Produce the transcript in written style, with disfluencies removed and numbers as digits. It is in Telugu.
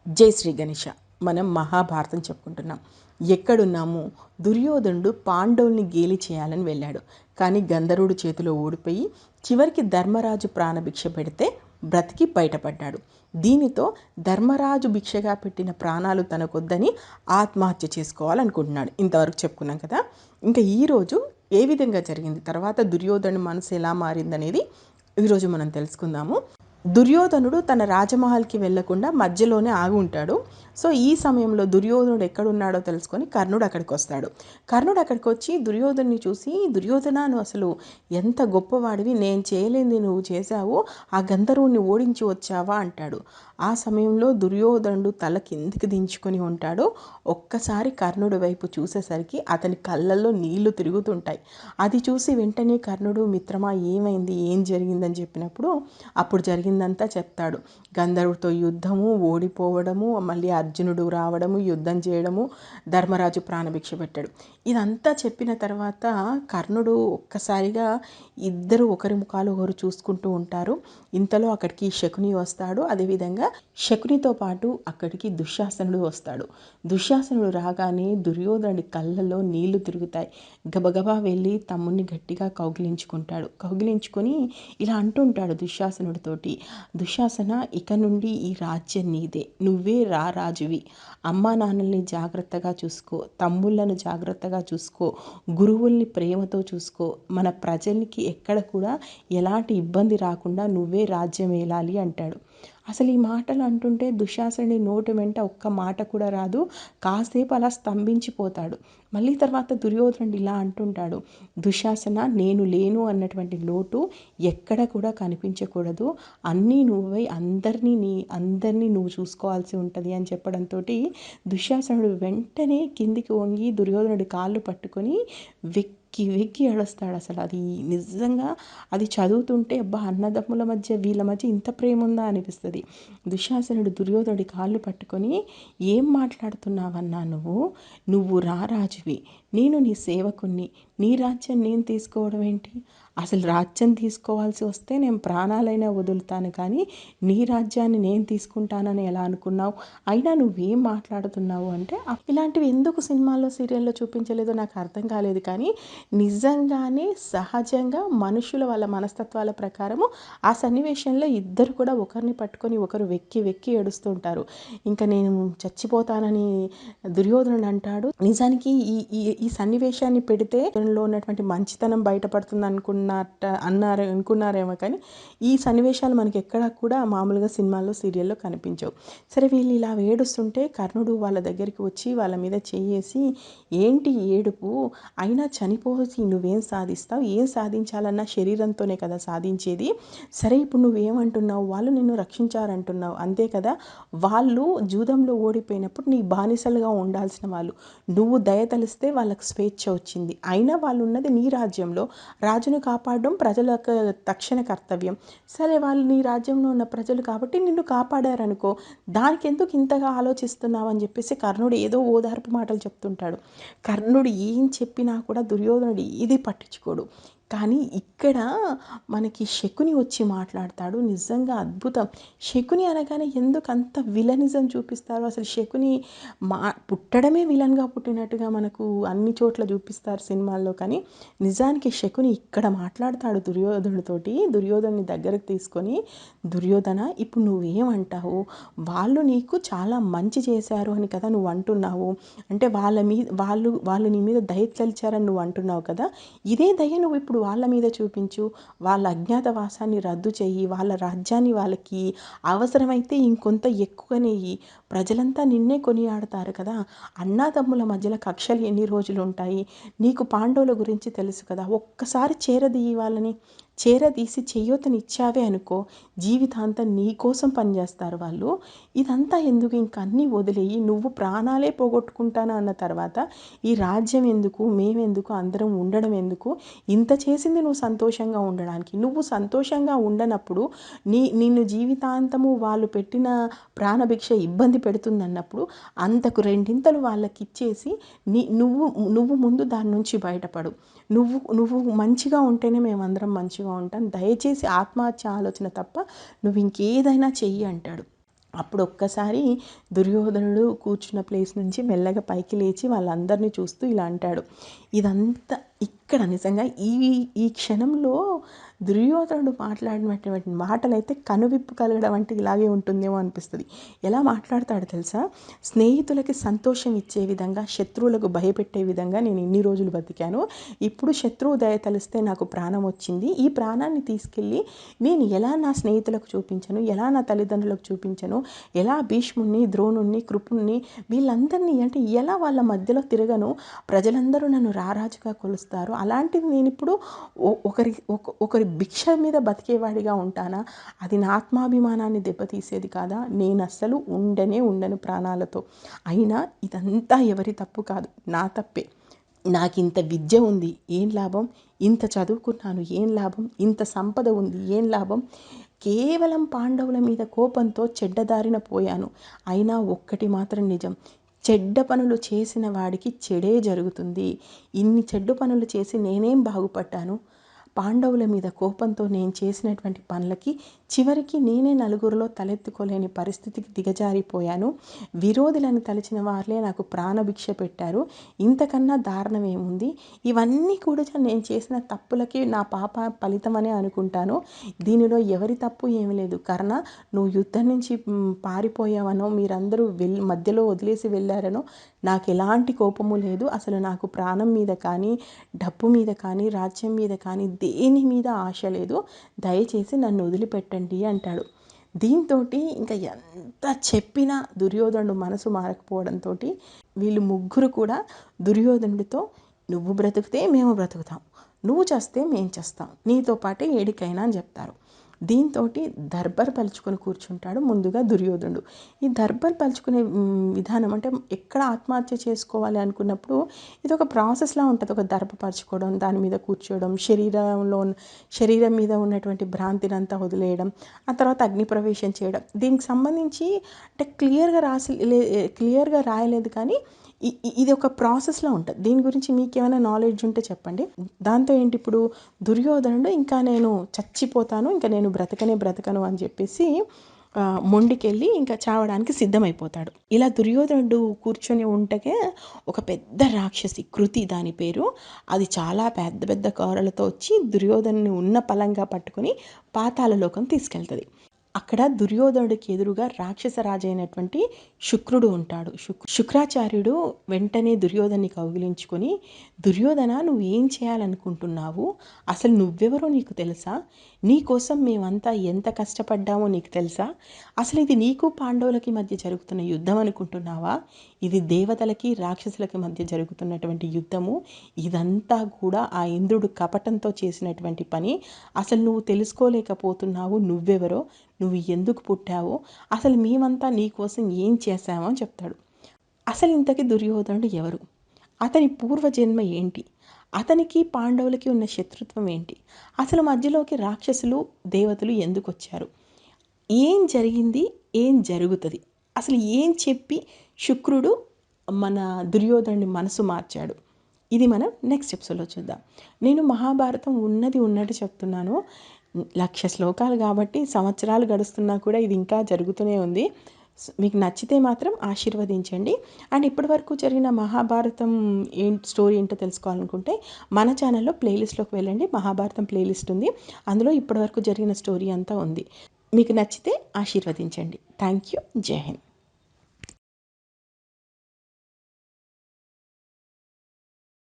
జై శ్రీ గణేష. మనం మహాభారతం చెప్పుకుంటున్నాం. ఎక్కడున్నాము? దుర్యోధనుడు పాండవుల్ని గేలి చేయాలని వెళ్ళాడు. కానీ గంధర్వుడి చేతిలో ఓడిపోయి చివరికి ధర్మరాజు ప్రాణభిక్ష పెడితే బ్రతికి బయటపడ్డాడు. దీనితో ధర్మరాజు భిక్షగా పెట్టిన ప్రాణాలు తనకొద్దని ఆత్మహత్య చేసుకోవాలనుకుంటున్నాడు. ఇంతవరకు చెప్పుకున్నాం కదా. ఇంకా ఈరోజు ఏ విధంగా జరిగింది, తర్వాత దుర్యోధను మనసు ఎలా మారిందనేది ఈరోజు మనం తెలుసుకుందాము. దుర్యోధనుడు తన రాజమహల్కి వెళ్లకుండా మధ్యలోనే ఆగి ఉంటాడు. సో ఈ సమయంలో దుర్యోధనుడు ఎక్కడున్నాడో తెలుసుకొని కర్ణుడు అక్కడికి వస్తాడు. కర్ణుడు అక్కడికి వచ్చి దుర్యోధనుని చూసి, దుర్యోధన నువ్వు అసలు ఎంత గొప్పవాడివి, నేను చేయలేంది నువ్వు చేశావు, ఆ గంధర్వుని ఓడించి వచ్చావా అంటాడు. ఆ సమయంలో దుర్యోధనుడు తల కిందికి దించుకొని ఉంటాడు. ఒక్కసారి కర్ణుడి వైపు చూసేసరికి అతని కళ్ళల్లో నీళ్లు తిరుగుతుంటాయి. అది చూసి వెంటనే కర్ణుడు, మిత్రమా ఏమైంది, ఏం జరిగిందని చెప్పినప్పుడు అప్పుడు జరిగిందంతా చెప్తాడు. గంధర్వుడితో యుద్ధము, ఓడిపోవడము, మళ్ళీ అర్జునుడు రావడము, యుద్ధం చేయడము, ధర్మరాజు ప్రాణభిక్ష పెట్టాడు. ఇదంతా చెప్పిన తర్వాత కర్ణుడు ఒక్కసారిగా ఇద్దరు ఒకరి ముఖాలు ఒకరు చూసుకుంటూ ఉంటారు. ఇంతలో అక్కడికి శకుని వస్తాడు. అదేవిధంగా శకునితో పాటు అక్కడికి దుశ్శాసనుడు వస్తాడు. దుశ్శాసనుడు రాగానే దుర్యోధనుడి కళ్ళలో నీళ్లు తిరుగుతాయి. గబగబా వెళ్ళి తమ్ముడిని గట్టిగా కౌగిలించుకుంటాడు. కౌగిలించుకొని ఇలా అంటుంటాడు దుశ్శాసనుడితోటి, దుశ్శాసన, ఇక నుండి ఈ రాజ్యం నీదే, నువ్వే రాజువి. అమ్మా నాన్నల్ని జాగ్రత్తగా చూసుకో, తమ్ముళ్ళను జాగ్రత్తగా చూసుకో, గురువుల్ని ప్రేమతో చూసుకో, మన ప్రజలకి ఎక్కడ కూడా ఎలాంటి ఇబ్బంది రాకుండా నువ్వే రాజ్యం ఏలాలి అంటాడు. అసలు ఈ మాటలు అంటుంటే దుశ్శాసనుడి నోటి వెంట ఒక్క మాట కూడా రాదు. కాసేపు అలా స్తంభించిపోతాడు. మళ్ళీ తర్వాత దుర్యోధనుడు ఇలా అంటుంటాడు, దుశ్శాసన, నేను లేను అన్నటువంటి లోటు ఎక్కడ కూడా కనిపించకూడదు, అన్నీ నువ్వై అందరినీ నువ్వు చూసుకోవాల్సి ఉంటుంది అని చెప్పడంతో దుశ్శాసనుడు వెంటనే కిందికి వంగి దుర్యోధనుడి కాళ్ళు పట్టుకొని వెక్కి వెక్కి ఏడుస్తాడు. అసలు అది నిజంగా అది చదువుతుంటే అబ్బా, అన్నదమ్ముల మధ్య వీళ్ళ మధ్య ఇంత ప్రేమ ఉందా అనిపిస్తుంది. దుశ్శాసనుడు దుర్యోధనుడి కాళ్ళు పట్టుకొని, ఏం మాట్లాడుతున్నావన్నా నువ్వు రారాజువి, నేను నీ సేవకుణ్ణి, నీ రాజ్యం నేను తీసుకోవడం ఏంటి, అసలు రాజ్యం తీసుకోవాల్సి వస్తే నేను ప్రాణాలైనా వదులుతాను, కానీ నీ రాజ్యాన్ని నేను తీసుకుంటానని ఎలా అనుకున్నావు, అయినా నువ్వేం మాట్లాడుతున్నావు అంటే, ఇలాంటివి ఎందుకు సినిమాల్లో సీరియల్లో చూపించలేదో నాకు అర్థం కాలేదు. కానీ నిజంగానే సహజంగా మనుషుల వాళ్ళ మనస్తత్వాల ప్రకారము ఆ సన్నివేశంలో ఇద్దరు కూడా ఒకరిని పట్టుకొని ఒకరు వెక్కి వెక్కి ఏడుస్తుంటారు. ఇంకా నేను చచ్చిపోతానని దుర్యోధనుడు అంటాడు. నిజానికి ఈ ఈ ఈ సన్నివేశాన్ని పెడితే లో ఉన్నటువంటి మంచితనం బయటపడుతుంది అనుకున్నారేమో, కానీ ఈ సన్నివేశాలు మనకి ఎక్కడా కూడా మామూలుగా సినిమాల్లో సీరియల్లో కనిపించవు. సరే, వీళ్ళు ఇలా ఏడుస్తుంటే కర్ణుడు వాళ్ళ దగ్గరికి వచ్చి వాళ్ళ మీద చేయేసి, ఏంటి ఏడుపు, అయినా చనిపోసి నువ్వేం సాధిస్తావు, ఏం సాధించాలన్నా శరీరంతోనే కదా సాధించేది, సరే ఇప్పుడు నువ్వేమంటున్నావు, వాళ్ళు నిన్ను రక్షించారంటున్నావు అంతే కదా, వాళ్ళు జూదంలో ఓడిపోయినప్పుడు నీ బానిసలుగా ఉండాల్సిన వాళ్ళు, నువ్వు దయతలిస్తే వాళ్ళకు స్వేచ్ఛ వచ్చింది, అయినా వాళ్ళు ఉన్నది నీ రాజ్యంలో, రాజును కాపాడడం ప్రజలకు తక్షణ కర్తవ్యం, సరే వాళ్ళు నీ రాజ్యంలో ఉన్న ప్రజలు కాబట్టి నిన్ను కాపాడారనుకో, దానికి ఎందుకు ఇంతగా ఆలోచిస్తున్నావు అని చెప్పేసి కర్ణుడు ఏదో ఓదార్పు మాటలు చెప్తుంటాడు. కర్ణుడు ఏం చెప్పినా కూడా దుర్యోధనుడు ఏది పట్టించుకోడు. కానీ ఇక్కడ మనకి శకుని వచ్చి మాట్లాడతాడు. నిజంగా అద్భుతం. శకుని అనగానే ఎందుకు అంత విలనిజం చూపిస్తారు, అసలు శకుని పుట్టడమే విలన్గా పుట్టినట్టుగా మనకు అన్ని చోట్ల చూపిస్తారు సినిమాల్లో, కానీ నిజానికి శకుని ఇక్కడ మాట్లాడతాడు దుర్యోధనుడితోటి. దుర్యోధనుని దగ్గరకు తీసుకొని, దుర్యోధన, ఇప్పుడు నువ్వేమంటావు, వాళ్ళు నీకు చాలా మంచి చేశారు అని కదా నువ్వు అంటున్నావు, అంటే వాళ్ళు నీ మీద దయ తలిచారని నువ్వు అంటున్నావు కదా, ఇదే దయ నువ్వు ఇప్పుడు వాళ్ళ మీద చూపించు, వాళ్ళ అజ్ఞాతవాసాన్ని రద్దు చెయ్యి, వాళ్ళ రాజ్యాన్ని వాళ్ళకి అవసరమైతే ఇంకొంత ఎక్కువనేయి, ప్రజలంతా నిన్నే కొనియాడతారు కదా, అన్నాతమ్ముల మధ్యలో కక్షలు ఎన్ని రోజులు ఉంటాయి, నీకు పాండవుల గురించి తెలుసు కదా, ఒక్కసారి చేరదీయి, వాళ్ళని చేరదీసి చెయ్యొతనిచ్చావే అనుకో, జీవితాంతం నీ కోసం పనిచేస్తారు వాళ్ళు, ఇదంతా ఎందుకు, ఇంక అన్నీ వదిలేయి, నువ్వు ప్రాణాలే పోగొట్టుకుంటాను అన్న తర్వాత ఈ రాజ్యం ఎందుకు, మేమెందుకు, అందరం ఉండడం ఎందుకు, ఇంత చేసింది నువ్వు సంతోషంగా ఉండడానికి, నువ్వు సంతోషంగా ఉండనప్పుడు నిన్ను జీవితాంతము వాళ్ళు పెట్టిన ప్రాణభిక్ష ఇబ్బంది పెడుతుందన్నప్పుడు అంతకు రెండింతలు వాళ్ళకి ఇచ్చేసి నువ్వు ముందు దాని నుంచి బయటపడు, నువ్వు మంచిగా ఉంటేనే మేమందరం మంచిగా ఉంటాం, దయచేసి ఆత్మహత్య ఆలోచన తప్ప నువ్వు ఇంకేదైనా చెయ్యి అంటాడు. అప్పుడు ఒక్కసారి దుర్యోధనుడు కూర్చున్న ప్లేస్ నుంచి మెల్లగా పైకి లేచి వాళ్ళందరినీ చూస్తూ ఇలా అంటాడు. ఇదంతా ఇక్కడ నిజంగా ఈ ఈ క్షణంలో దుర్యోధనుడు మాట్లాడినటువంటి మాటలైతే కనువిప్పు కలగడం అంటే ఇలాగే ఉంటుందేమో అనిపిస్తుంది. ఎలా మాట్లాడతాడు తెలుసా? స్నేహితులకి సంతోషం ఇచ్చే విధంగా, శత్రువులకు భయపెట్టే విధంగా నేను ఇన్ని రోజులు బతికాను. ఇప్పుడు శత్రువు దయ తలిస్తే నాకు ప్రాణం వచ్చింది. ఈ ప్రాణాన్ని తీసుకెళ్ళి నేను ఎలా నా స్నేహితులకు చూపించను, ఎలా నా తల్లిదండ్రులకు చూపించను, ఎలా భీష్ముణ్ణి, ద్రోణుణ్ణి, కృపుణ్ణి వీళ్ళందరినీ అంటే ఎలా వాళ్ళ మధ్యలో తిరగను, ప్రజలందరూ నన్ను రారాజుగా కొలుస్తారు. అలాంటిది నేను ఇప్పుడు ఒకరి భిక్ష మీద బతికేవాడిగా ఉంటానా? అది నా ఆత్మాభిమానాన్ని దెబ్బతీసేది కాదా? నేను అస్సలు ఉండను ప్రాణాలతో. అయినా ఇదంతా ఎవరి తప్పు కాదు, నా తప్పే. నాకింత విద్య ఉంది, ఏం లాభం? ఇంత చదువుకున్నాను, ఏం లాభం? ఇంత సంపద ఉంది, ఏం లాభం? కేవలం పాండవుల మీద కోపంతో చెడ్డదారిన పోయాను. అయినా ఒక్కటి మాత్రం నిజం, చెడ్డ పనులు చేసిన వాడికి చెడే జరుగుతుంది. ఇన్ని చెడ్డ పనులు చేసి నేనేం బాగుపడ్డాను? పాండవుల మీద కోపంతో నేను చేసినటువంటి పనులకి చివరికి నేనే నలుగురిలో తలెత్తుకోలేని పరిస్థితికి దిగజారిపోయాను. విరోధులను తలచిన వారిలే నాకు ప్రాణభిక్ష పెట్టారు. ఇంతకన్నా దారుణం ఏముంది? ఇవన్నీ కూడా నేను చేసిన తప్పులకి నా పాప ఫలితమనే అనుకుంటాను. దీనిలో ఎవరి తప్పు ఏమీ లేదు. కర్ణ, నువ్వు యుద్ధం నుంచి పారిపోయావనో, మీరందరూ మధ్యలో వదిలేసి వెళ్ళారనో నాకు ఎలాంటి కోపము లేదు. అసలు నాకు ప్రాణం మీద కానీ, డబ్బు మీద కానీ, రాజ్యం మీద కానీ దేని మీద ఆశ లేదు. దయచేసి నన్ను వదిలిపెట్టండి అంటాడు. దీంతో ఇంకా ఎంత చెప్పినా దుర్యోధనుడు మనసు మారకపోవడంతో వీళ్ళు ముగ్గురు కూడా దుర్యోధనుడితో, నువ్వు బ్రతికితే మేము బ్రతుకుతాం, నువ్వు చేస్తే మేము చేస్తాం, నీతో పాటే ఏడికైనా అని చెప్తారు. దీంతో దర్బార్ పలుచుకొని కూర్చుంటాడు ముందుగా దుర్యోధనుడు. ఈ దర్బార్ పలుచుకునే విధానం అంటే ఎక్కడ ఆత్మహత్య చేసుకోవాలి అనుకున్నప్పుడు ఇది ఒక ప్రాసెస్లా ఉంటుంది. ఒక దర్భపరచుకోవడం, దాని మీద కూర్చోవడం, శరీరం మీద ఉన్నటువంటి భ్రాంతిని అంతా వదిలేయడం, ఆ తర్వాత అగ్నిప్రవేశం చేయడం. దీనికి సంబంధించి అంటే క్లియర్గా రాయలేదు, కానీ ఇది ఒక ప్రాసెస్లో ఉంటుంది. దీని గురించి మీకు ఏమైనా నాలెడ్జ్ ఉంటే చెప్పండి. దాంతో ఏంటి, ఇప్పుడు దుర్యోధనుడు ఇంకా నేను చచ్చిపోతాను, ఇంకా నేను బ్రతకను అని చెప్పేసి మొండికెళ్ళి ఇంకా చావడానికి సిద్ధమైపోతాడు. ఇలా దుర్యోధనుడు కూర్చొని ఉంటకే ఒక పెద్ద రాక్షసి, కృతి దాని పేరు, అది చాలా పెద్ద పెద్ద కోరలతో వచ్చి దుర్యోధనుని ఉన్న పలంగా పట్టుకొని పాతాళలోకం తీసుకెళ్తుంది. అక్కడ దుర్యోధనుడికి ఎదురుగా రాక్షస రాజు అయినటువంటి శుక్రుడు ఉంటాడు. శుక్రాచార్యుడు వెంటనే దుర్యోధన్ని కౌగిలించుకొని, దుర్యోధన, నువ్వు ఏం చేయాలనుకుంటున్నావు? అసలు నువ్వెవరో నీకు తెలుసా? నీ కోసం మేమంతా ఎంత కష్టపడ్డామో నీకు తెలుసా? అసలు ఇది నీకు పాండవులకి మధ్య జరుగుతున్న యుద్ధం అనుకుంటున్నావా? ఇది దేవతలకి రాక్షసులకి మధ్య జరుగుతున్నటువంటి యుద్ధము. ఇదంతా కూడా ఆ ఇంద్రుడు కపటంతో చేసినటువంటి పని. అసలు నువ్వు తెలుసుకోలేకపోతున్నావు నువ్వెవరో, నువ్వు ఎందుకు పుట్టావో, అసలు మేమంతా నీ కోసం ఏం చేశామో అని చెప్తాడు. అసలు ఇంతకీ దుర్యోధనుడు ఎవరు? అతని పూర్వజన్మ ఏంటి? అతనికి పాండవులకి ఉన్న శత్రుత్వం ఏంటి? అసలు మధ్యలోకి రాక్షసులు, దేవతలు ఎందుకు వచ్చారు? ఏం జరిగింది? ఏం జరుగుతుంది? అసలు ఏం చెప్పి శుక్రుడు మన దుర్యోధనుడి మనసు మార్చాడు? ఇది మనం నెక్స్ట్ ఎపిసోడ్లో చూద్దాం. నేను మహాభారతం ఉన్నట్టు చెప్తున్నాను. 1,00,000 శ్లోకాలు కాబట్టి సంవత్సరాలు గడుస్తున్నా కూడా ఇది ఇంకా జరుగుతూనే ఉంది. మీకు నచ్చితే మాత్రం ఆశీర్వదించండి. అండ్ ఇప్పటి వరకు జరిగిన మహాభారతం స్టోరీ ఏంటో తెలుసుకోవాలనుకుంటే మన ఛానల్లో ప్లేలిస్ట్లోకి వెళ్ళండి. మహాభారతం ప్లేలిస్ట్ ఉంది, అందులో ఇప్పటి వరకు జరిగిన స్టోరీ అంతా ఉంది. మీకు నచ్చితే ఆశీర్వదించండి. Thank you. జై హింద్.